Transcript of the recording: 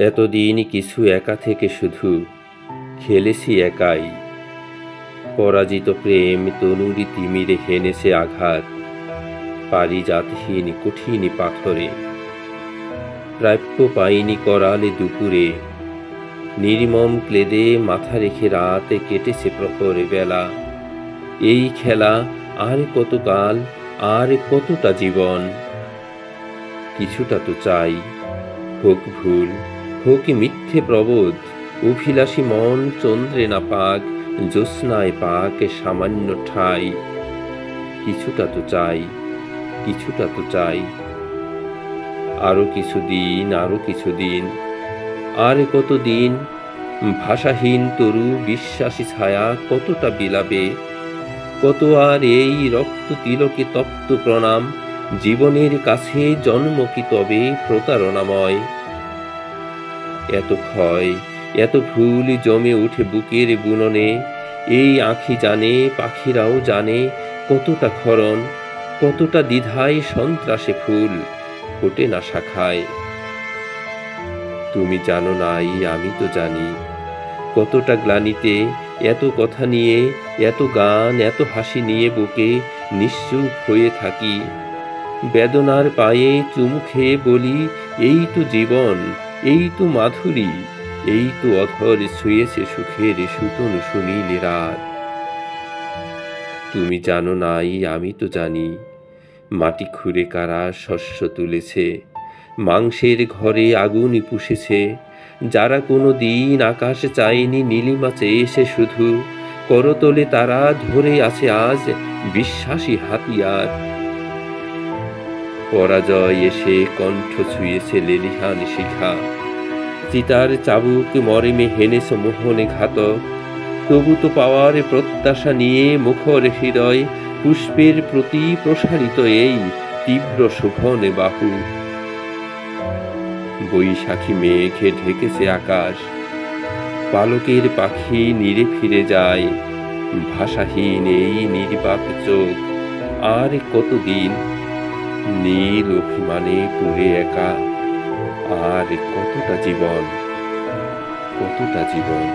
এতদিন কিছু একা থেকে শুধু খেলেছি একাই। পরাজিত প্রেম তনুরি তিমিরে হেনেছে আঘাত, পারিজাতহীন কঠিন পাথরে। প্রাপ্য পাইনি করালে দুপুরে, নির্মম ক্লেদে মাথা রেখে রাতে কেটেছে প্রহরে বেলা। এই খেলা আর কতকাল, আর কতটা জীবন। কিছুটা তো চাই, হোক ভুল, হোক মিথ্যে প্রবোধ। অভিলাষী মন চন্দ্রে না পাক, জ্যোৎস্নায় পাক সামান্য ঠাই। কিছুটা তো চাই, কিছুটা তো চাই। আরো কিছুদিন, আরো কিছুদিন, আর কতদিন। ভাষাহীন তরু বিশ্বাসী ছায়া কতটা বিলাবে। কত আর এই রক্ত তিলকে তপ্ত প্রণাম। জীবনের কাছে জন্ম কি তবে প্রতারণাময়। এত ক্ষয়, এত ভুল জমে উঠে বুকের বুননে। এই আঁখি জানে, পাখিরাও জানে, কতটা ক্ষরণ, কতটা দ্বিধায় সন্ত্রাসে ফুল ফোটে না শাখায়। তুমি জানো নাই, আমি তো জানি, কতটা গ্লানিতে এত কথা নিয়ে, এত গান, এত হাসি নিয়ে বুকে নিশ্চুপ হয়ে থাকি। বেদনার পায়ে চুমু খেয়ে বলি, এই তো জীবন, এই তো মাধুরী, এই তো অধর ছুঁয়েছে সুখের সুতনু সুনীল রাত। তুমি জানো নাই, আমি তো জানি, মাটি খুঁড়ে কারা শস্য তুলেছে, মাংসের ঘরে আগুন পুষেছে। যারা কোনো দিন আকাশ চায়নি, নীলিমা চেয়েছে শুধু, করতলে তারা ধরে আছে আজ বিশ্বাসী হাতিয়ার। পরাজয় এসে কণ্ঠ ছুঁয়েছে লেলিহান শিখা, চিতার চাবুক মরেমে হেনেছে মোহনে ঘাতক। তবু তো পাওয়ার প্রত্যাশা নিয়ে মুখর হৃদয়, পুষ্পের প্রতি প্রসারিত এই তীব্র শোভনে বাহু। বৈশাখী মেঘে ঢেকেছে আকাশ, পালকের পাখি নীরে ফিরে যায়। ভাষাহীন এই নির্বাক চোখ, আর কতদিন। নীল অভিমানে পুরে একা, আর কতটা জীবন, কতটা জীবন।